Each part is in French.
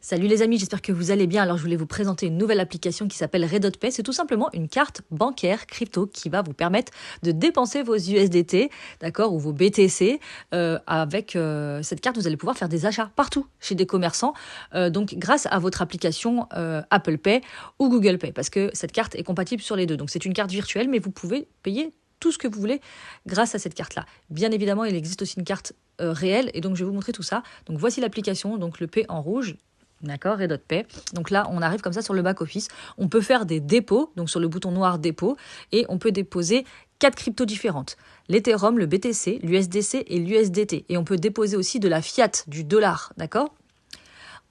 Salut les amis, j'espère que vous allez bien. Alors je voulais vous présenter une nouvelle application qui s'appelle Redot-Pay. C'est tout simplement une carte bancaire crypto qui va vous permettre de dépenser vos USDT, d'accord, ou vos BTC. Avec cette carte, vous allez pouvoir faire des achats partout chez des commerçants. Donc grâce à votre application Apple Pay ou Google Pay, parce que cette carte est compatible sur les deux. Donc c'est une carte virtuelle, mais vous pouvez payer tout ce que vous voulez grâce à cette carte-là. Bien évidemment, il existe aussi une carte réelle, et donc je vais vous montrer tout ça. Donc voici l'application, donc le P en rouge. D'accord, Redot-Pay. Donc là, on arrive comme ça sur le back-office. On peut faire des dépôts, donc sur le bouton noir dépôt, et on peut déposer 4 cryptos différentes. L'Ethereum, le BTC, l'USDC et l'USDT. Et on peut déposer aussi de la fiat, du dollar, d'accord?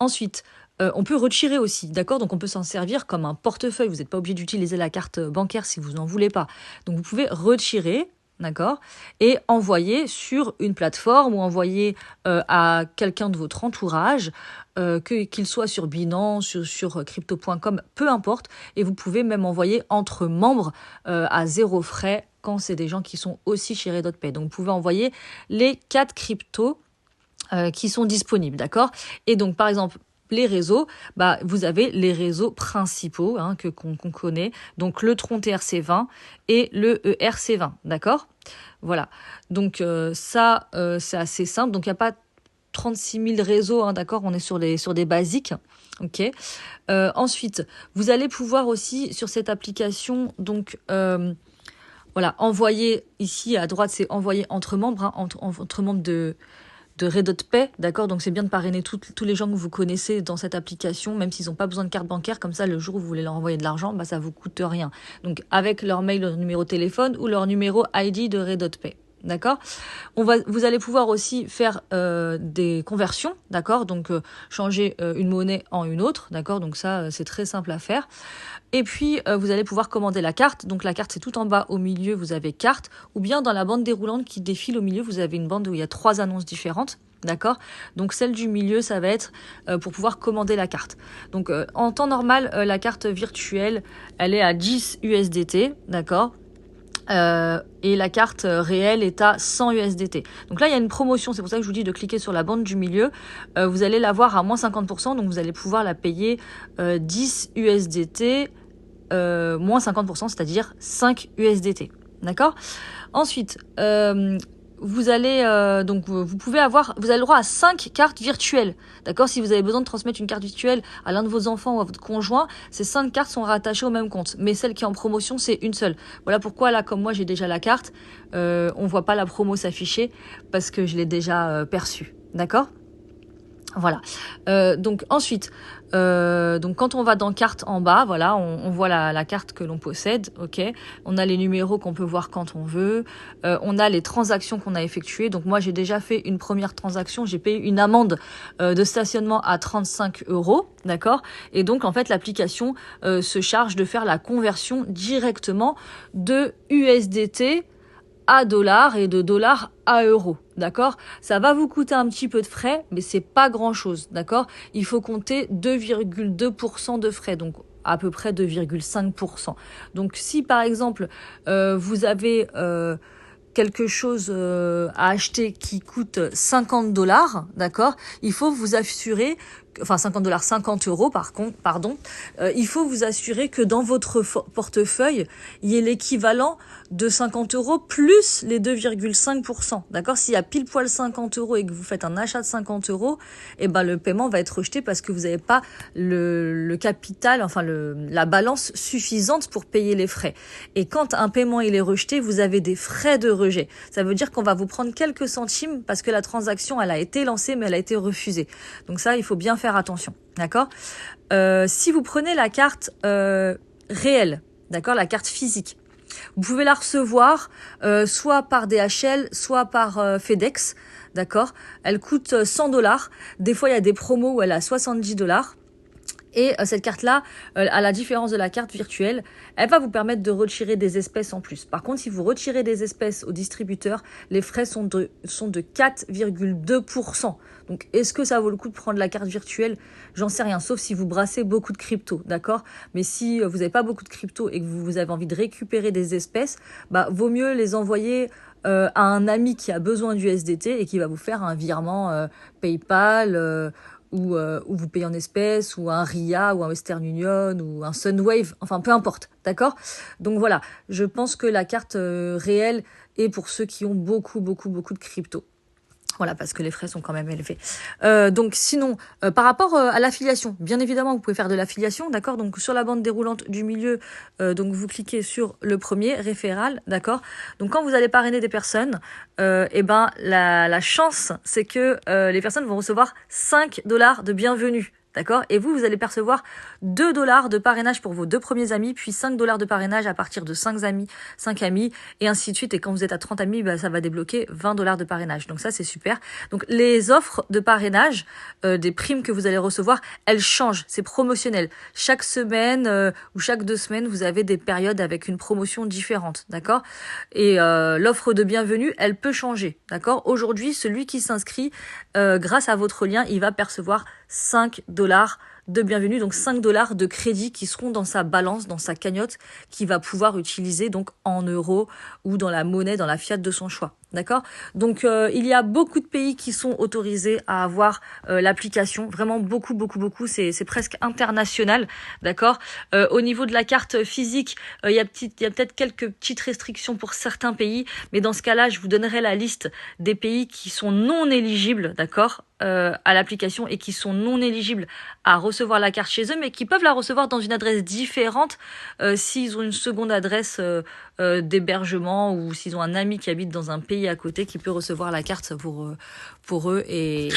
Ensuite, on peut retirer aussi, d'accord? Donc on peut s'en servir comme un portefeuille. Vous n'êtes pas obligé d'utiliser la carte bancaire si vous n'en voulez pas. Donc vous pouvez retirer, d'accord, et envoyer sur une plateforme ou envoyer à quelqu'un de votre entourage, qu'il soit sur Binance, sur crypto.com, peu importe. Et vous pouvez même envoyer entre membres à 0 frais quand c'est des gens qui sont aussi chez Redot-Pay. Donc vous pouvez envoyer les 4 cryptos qui sont disponibles, d'accord? Et donc par exemple, les réseaux, vous avez les réseaux principaux qu'on connaît, donc le Tron TRC20 et le ERC20, d'accord? Voilà, donc ça, c'est assez simple, donc il n'y a pas 36 000 réseaux, d'accord? On est sur des basiques, ok? Ensuite, vous allez pouvoir aussi, sur cette application, donc voilà, envoyer, ici à droite, c'est envoyer entre membres, entre membres de Redot-Pay, d'accord? Donc c'est bien de parrainer tous les gens que vous connaissez dans cette application, même s'ils n'ont pas besoin de carte bancaire, comme ça le jour où vous voulez leur envoyer de l'argent, ça vous coûte rien. Donc avec leur mail, leur numéro de téléphone ou leur numéro ID de Redot-Pay. D'accord? Vous allez pouvoir aussi faire des conversions, d'accord? Donc changer une monnaie en une autre, d'accord? Donc ça, c'est très simple à faire. Et puis, vous allez pouvoir commander la carte. Donc la carte, c'est tout en bas au milieu, vous avez carte. Ou bien dans la bande déroulante qui défile au milieu, vous avez une bande où il y a 3 annonces différentes. D'accord? Donc celle du milieu, ça va être pour pouvoir commander la carte. Donc en temps normal, la carte virtuelle, elle est à 10 USDT, d'accord? Et la carte réelle est à 100 USDT. Donc là, il y a une promotion, c'est pour ça que je vous dis de cliquer sur la bande du milieu. Vous allez l'avoir à moins 50%, donc vous allez pouvoir la payer 10 USDT, moins 50%, c'est-à-dire 5 USDT. D'accord? Ensuite, vous allez vous avez le droit à 5 cartes virtuelles. D'accord? Si vous avez besoin de transmettre une carte virtuelle à l'un de vos enfants ou à votre conjoint, ces 5 cartes sont rattachées au même compte. Mais celle qui est en promotion, c'est une seule. Voilà pourquoi là, comme moi j'ai déjà la carte, on voit pas la promo s'afficher parce que je l'ai déjà perçue. D'accord? Voilà. Donc ensuite, donc quand on va dans carte en bas, voilà, on voit la carte que l'on possède, ok. On a les numéros qu'on peut voir quand on veut. On a les transactions qu'on a effectuées. Donc moi, j'ai déjà fait une première transaction. J'ai payé une amende de stationnement à 35 €, d'accord. Et donc en fait, l'application se charge de faire la conversion directement de USDT à dollars et de dollars à euros, d'accord? Ça va vous coûter un petit peu de frais, mais c'est pas grand-chose, d'accord? Il faut compter 2,2% de frais, donc à peu près 2,5%. Donc si par exemple vous avez quelque chose à acheter qui coûte 50 $, d'accord? Il faut vous assurer, enfin 50 $, 50 € pardon, il faut vous assurer que dans votre portefeuille, il y ait l'équivalent de 50 € plus les 2,5%, d'accord? S'il y a pile poil 50 € et que vous faites un achat de 50 €, le paiement va être rejeté parce que vous n'avez pas le capital, enfin la balance suffisante pour payer les frais. Et quand un paiement il est rejeté, vous avez des frais de rejet. Ça veut dire qu'on va vous prendre quelques centimes parce que la transaction, elle a été lancée, mais elle a été refusée. Donc ça, il faut bien faire attention, d'accord? Si vous prenez la carte réelle, d'accord, la carte physique, vous pouvez la recevoir soit par DHL, soit par FedEx, d'accord? Elle coûte 100 $. Des fois, il y a des promos où elle a 70 $. Et cette carte-là, à la différence de la carte virtuelle, elle va vous permettre de retirer des espèces en plus. Par contre, si vous retirez des espèces au distributeur, les frais sont de 4,2%. Donc, est-ce que ça vaut le coup de prendre la carte virtuelle? J'en sais rien, sauf si vous brassez beaucoup de crypto, d'accord? Mais si vous n'avez pas beaucoup de crypto et que vous avez envie de récupérer des espèces, vaut mieux les envoyer à un ami qui a besoin du SDT et qui va vous faire un virement PayPal ou vous payez en espèces, ou un RIA, ou un Western Union, ou un Sunwave, enfin peu importe, d'accord? Donc voilà, je pense que la carte réelle est pour ceux qui ont beaucoup de crypto. Voilà, parce que les frais sont quand même élevés. Donc sinon, par rapport à l'affiliation, bien évidemment, vous pouvez faire de l'affiliation, d'accord? Donc sur la bande déroulante du milieu, donc vous cliquez sur le premier, référal, d'accord? Donc quand vous allez parrainer des personnes, et ben la chance, c'est que les personnes vont recevoir 5 $ de bienvenue. D'accord? Et vous allez percevoir 2 $ de parrainage pour vos 2 premiers amis, puis 5 $ de parrainage à partir de 5 amis, et ainsi de suite. Et quand vous êtes à 30 amis, bah, ça va débloquer 20 $ de parrainage. Donc ça, c'est super. Donc les offres de parrainage, des primes que vous allez recevoir, elles changent. C'est promotionnel. Chaque semaine ou chaque 2 semaines, vous avez des périodes avec une promotion différente. D'accord? Et l'offre de bienvenue, elle peut changer. D'accord? Aujourd'hui, celui qui s'inscrit, grâce à votre lien, il va percevoir 5 $ de bienvenue, donc 5 $ de crédit qui seront dans sa balance, dans sa cagnotte, qu'il va pouvoir utiliser donc en euros ou dans la monnaie, dans la fiat de son choix. D'accord? Donc il y a beaucoup de pays qui sont autorisés à avoir l'application, vraiment beaucoup, c'est presque international, d'accord? Au niveau de la carte physique, il y a peut-être quelques petites restrictions pour certains pays, mais dans ce cas-là, je vous donnerai la liste des pays qui sont non éligibles, d'accord, à l'application, et qui sont non éligibles à recevoir la carte chez eux, mais qui peuvent la recevoir dans une adresse différente s'ils ont une seconde adresse d'hébergement, ou s'ils ont un ami qui habite dans un pays à côté qui peut recevoir la carte pour eux et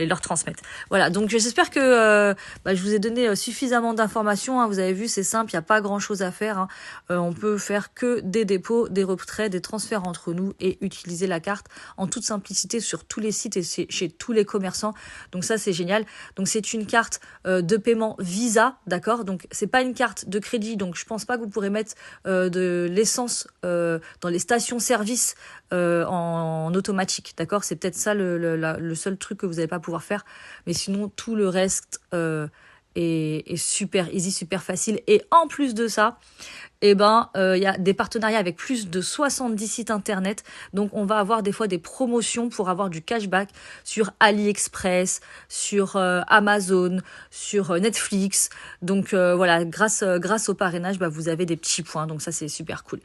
leur transmettre. Voilà, donc j'espère que je vous ai donné suffisamment d'informations, hein. Vous avez vu, c'est simple, il n'y a pas grand-chose à faire, hein. On peut faire que des dépôts, des retraits, des transferts entre nous et utiliser la carte en toute simplicité sur tous les sites et chez tous les commerçants. Donc ça, c'est génial. Donc c'est une carte de paiement Visa, d'accord? Donc c'est pas une carte de crédit, donc je pense pas que vous pourrez mettre de l'essence dans les stations-service en automatique, d'accord? C'est peut-être ça le seul truc que vous n'allez pas pouvoir faire, mais sinon tout le reste est super easy, super facile. Et en plus de ça, il y a des partenariats avec plus de 70 sites internet. Donc, on va avoir des fois des promotions pour avoir du cashback sur AliExpress, sur Amazon, sur Netflix. Donc, voilà, grâce au parrainage, vous avez des petits points. Donc, ça, c'est super cool.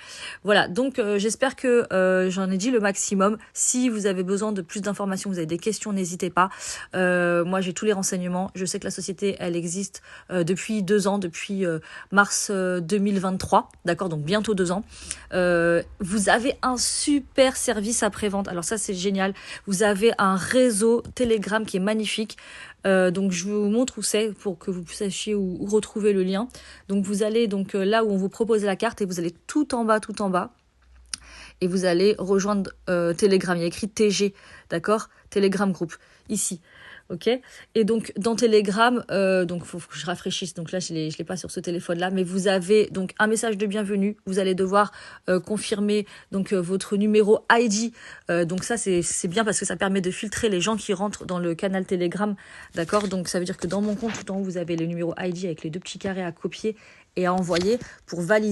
Voilà, donc j'espère que j'en ai dit le maximum. Si vous avez besoin de plus d'informations, vous avez des questions, n'hésitez pas. Moi, j'ai tous les renseignements. Je sais que la société, elle existe depuis 2 ans, depuis mars 2023. D'accord, donc bientôt 2 ans. Vous avez un super service après-vente. Alors ça, c'est génial. Vous avez un réseau Telegram qui est magnifique. Donc je vous montre où c'est pour que vous sachiez où retrouver le lien. Donc vous allez donc là où on vous propose la carte, et vous allez tout en bas. Et vous allez rejoindre Telegram. Il y a écrit TG, d'accord? Telegram Group, ici. Ok, et donc dans Telegram, donc faut que je rafraîchisse. Donc là, je l'ai pas sur ce téléphone-là, mais vous avez donc un message de bienvenue. Vous allez devoir confirmer donc votre numéro ID. Donc ça, c'est bien parce que ça permet de filtrer les gens qui rentrent dans le canal Telegram, d'accord? Donc ça veut dire que dans mon compte, tout en haut, vous avez le numéro ID avec les 2 petits carrés à copier et à envoyer pour valider.